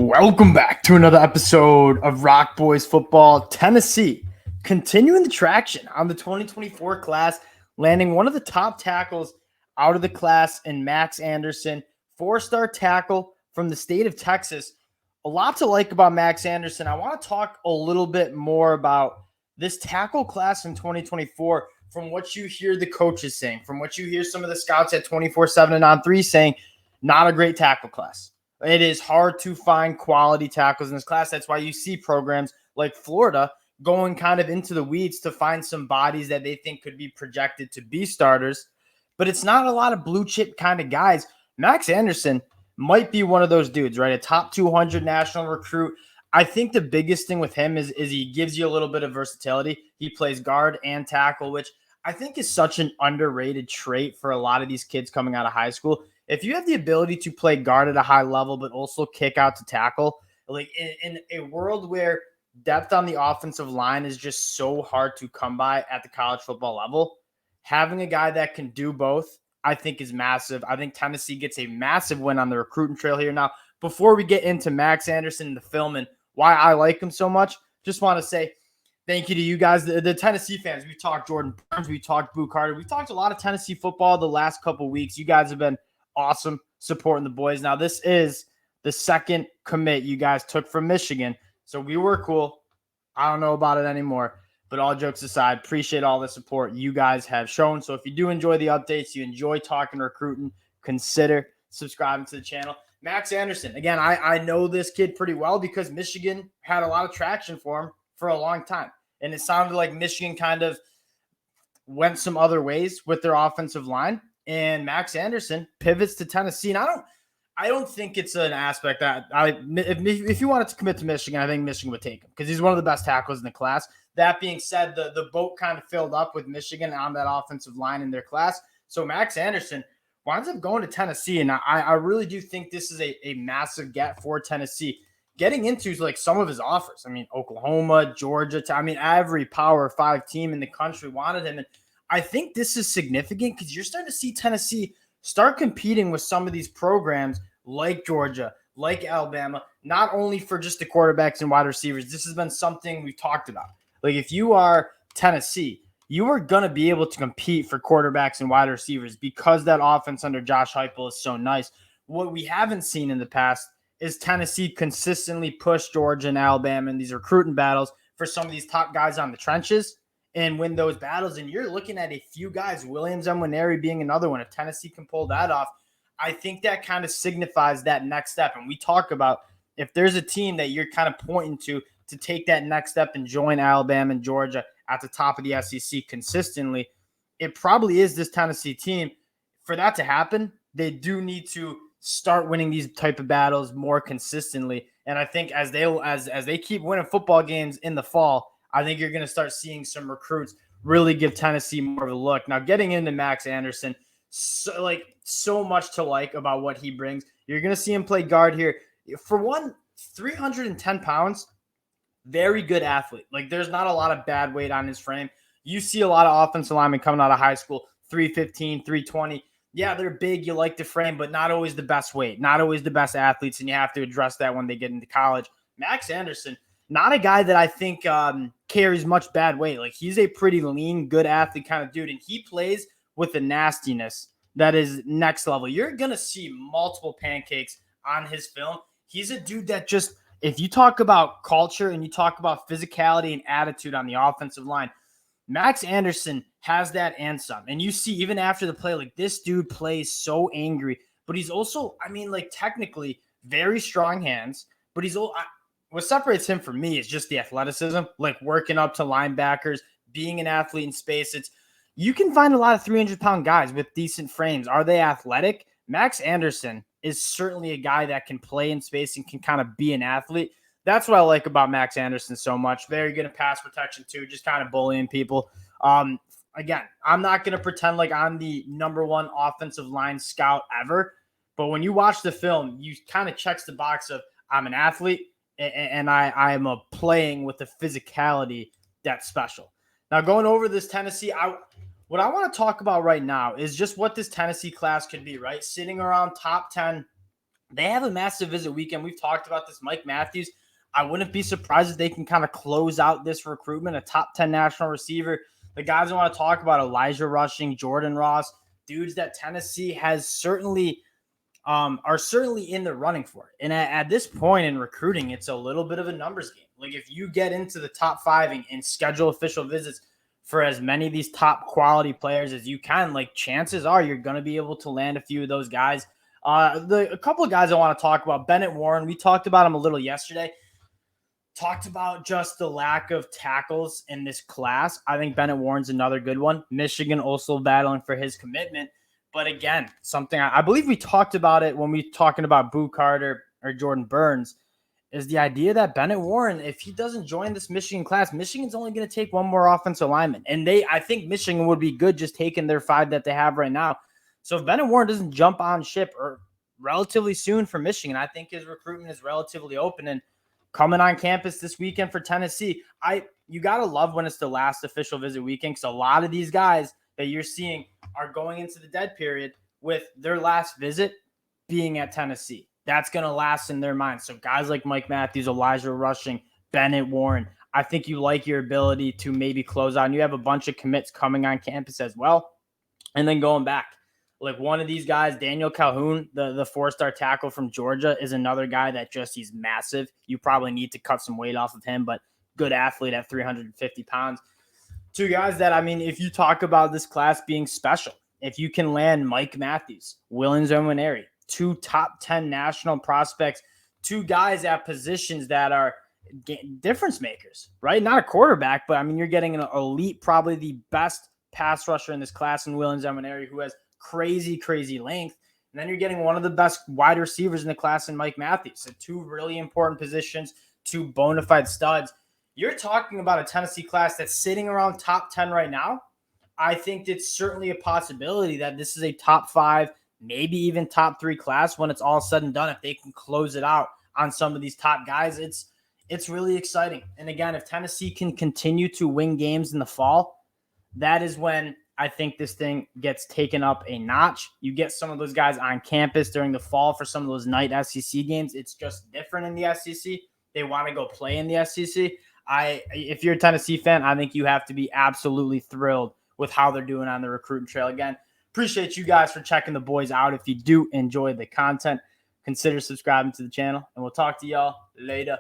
Welcome back to another episode of Rock Boys Football. Tennessee continuing the traction on the 2024 class, landing one of the top tackles out of the class in Max Anderson, four-star tackle from the state of Texas. A lot to like about Max Anderson. I want to talk a little bit more about this tackle class in 2024 from what you hear the coaches saying, from what you hear some of the scouts at 24/7 and on 3 saying, not a great tackle class. It is hard to find quality tackles in this class. That's why you see programs like Florida going kind of into the weeds to find some bodies that they think could be projected to be starters. But it's not a lot of blue chip kind of guys. Max Anderson might be one of those dudes, right? A top 200 national recruit. I think the biggest thing with him is he gives you a little bit of versatility. He plays guard and tackle, which I think is such an underrated trait for a lot of these kids coming out of high school. If you have the ability to play guard at a high level, but also kick out to tackle, like in a world where depth on the offensive line is just so hard to come by at the college football level, having a guy that can do both, I think is massive. I think Tennessee gets a massive win on the recruiting trail here. Now, before we get into Max Anderson and the film and why I like him so much, just want to say thank you to you guys, the Tennessee fans. We talked Jordan Burns, we talked Boo Carter, we talked a lot of Tennessee football the last couple weeks. You guys have been awesome supporting the boys. Now, this is the second commit you guys took from Michigan, so we were cool. I don't know about it anymore, but all jokes aside, appreciate all the support you guys have shown. So if you do enjoy the updates, you enjoy talking recruiting, consider subscribing to the channel. Max Anderson, again, I know this kid pretty well because Michigan had a lot of traction for him for a long time, and it sounded like Michigan kind of went some other ways with their offensive line. And Max Anderson pivots to Tennessee. And I don't think it's an aspect that if you wanted to commit to Michigan, I think Michigan would take him because he's one of the best tackles in the class. That being said, the boat kind of filled up with Michigan on that offensive line in their class. So Max Anderson winds up going to Tennessee. And I really do think this is a massive get for Tennessee. Getting into like some of his offers. I mean, Oklahoma, Georgia, every Power 5 team in the country wanted him. And I think this is significant because you're starting to see Tennessee start competing with some of these programs like Georgia, like Alabama, not only for just the quarterbacks and wide receivers. This has been something we've talked about. Like if you are Tennessee, you are going to be able to compete for quarterbacks and wide receivers because that offense under Josh Heupel is so nice. What we haven't seen in the past is Tennessee consistently push Georgia and Alabama in these recruiting battles for some of these top guys on the trenches and win those battles. And you're looking at a few guys, Williams and Nwaneri being another one. If Tennessee can pull that off, I think that kind of signifies that next step. And we talk about if there's a team that you're kind of pointing to take that next step and join Alabama and Georgia at the top of the SEC consistently, it probably is this Tennessee team. For that to happen, they do need to start winning these type of battles more consistently. And I think as they keep winning football games in the fall, I think you're going to start seeing some recruits really give Tennessee more of a look. Now, getting into Max Anderson, so much to like about what he brings. You're going to see him play guard here. For one, 310 pounds, very good athlete. Like, there's not a lot of bad weight on his frame. You see a lot of offensive linemen coming out of high school, 315, 320. Yeah, they're big. You like the frame, but not always the best weight, not always the best athletes, and you have to address that when they get into college. Max Anderson, not a guy that I think carries much bad weight. Like, he's a pretty lean, good athlete kind of dude, and he plays with a nastiness that is next level. You're going to see multiple pancakes on his film. He's a dude that just, if you talk about culture and you talk about physicality and attitude on the offensive line, Max Anderson has that and some. And you see, even after the play, like, this dude plays so angry, but he's also, I mean, like, technically very strong hands, but he's what separates him from me is just the athleticism, like working up to linebackers, being an athlete in space. You can find a lot of 300-pound guys with decent frames. Are they athletic? Max Anderson is certainly a guy that can play in space and can kind of be an athlete. That's what I like about Max Anderson so much. Very good at pass protection too, just kind of bullying people. Again, I'm not going to pretend like I'm the number one offensive line scout ever, but when you watch the film, you kind of checks the box of I'm an athlete and I am playing with the physicality that's special. Now, going over this Tennessee, what I want to talk about right now is just what this Tennessee class could be, right? Sitting around top 10 They have a massive visit weekend. We've talked about this. Mike Matthews, I wouldn't be surprised if they can kind of close out this recruitment, a top 10 national receiver. The guys I want to talk about, Elijah Rushing, Jordan Ross, dudes that Tennessee has certainly are certainly in the running for it. And at this point in recruiting, it's a little bit of a numbers game. Like if you get into the top 5 and schedule official visits for as many of these top quality players as you can, like chances are you're going to be able to land a few of those guys. A couple of guys I want to talk about, Bennett Warren, we talked about him a little yesterday. Talked about just the lack of tackles in this class. I think Bennett Warren's another good one. Michigan also battling for his commitment. But again, something I believe we talked about it when we were talking about Boo Carter or Jordan Burns, is the idea that Bennett Warren, if he doesn't join this Michigan class, Michigan's only going to take one more offensive lineman. And I think Michigan would be good just taking their 5 that they have right now. So if Bennett Warren doesn't jump on ship or relatively soon for Michigan, I think his recruitment is relatively open and coming on campus this weekend for Tennessee. You got to love when it's the last official visit weekend, because a lot of these guys that you're seeing are going into the dead period with their last visit being at Tennessee. That's going to last in their minds. So guys like Mike Matthews, Elijah Rushing, Bennett Warren, I think you like your ability to maybe close out. And you have a bunch of commits coming on campus as well. And then going back, like one of these guys, Daniel Calhoun, the 4-star tackle from Georgia, is another guy that he's massive. You probably need to cut some weight off of him, but good athlete at 350 pounds. 2 guys that, if you talk about this class being special, if you can land Mike Matthews, Williams Omaneri, 2 top 10 national prospects, 2 guys at positions that are difference makers, right? Not a quarterback, but you're getting an elite, probably the best pass rusher in this class in Williams Omaneri, who has crazy length. And then you're getting one of the best wide receivers in the class in Mike Matthews. So 2 really important positions, 2 bona fide studs. You're talking about a Tennessee class that's sitting around top 10 right now. I think it's certainly a possibility that this is a top 5, maybe even top 3 class when it's all said and done. If they can close it out on some of these top guys, it's really exciting. And again, if Tennessee can continue to win games in the fall, that is when I think this thing gets taken up a notch. You get some of those guys on campus during the fall for some of those night SEC games. It's just different in the SEC. They want to go play in the SEC. If you're a Tennessee fan, I think you have to be absolutely thrilled with how they're doing on the recruiting trail. Again, appreciate you guys for checking the boys out. If you do enjoy the content, consider subscribing to the channel, and we'll talk to y'all later.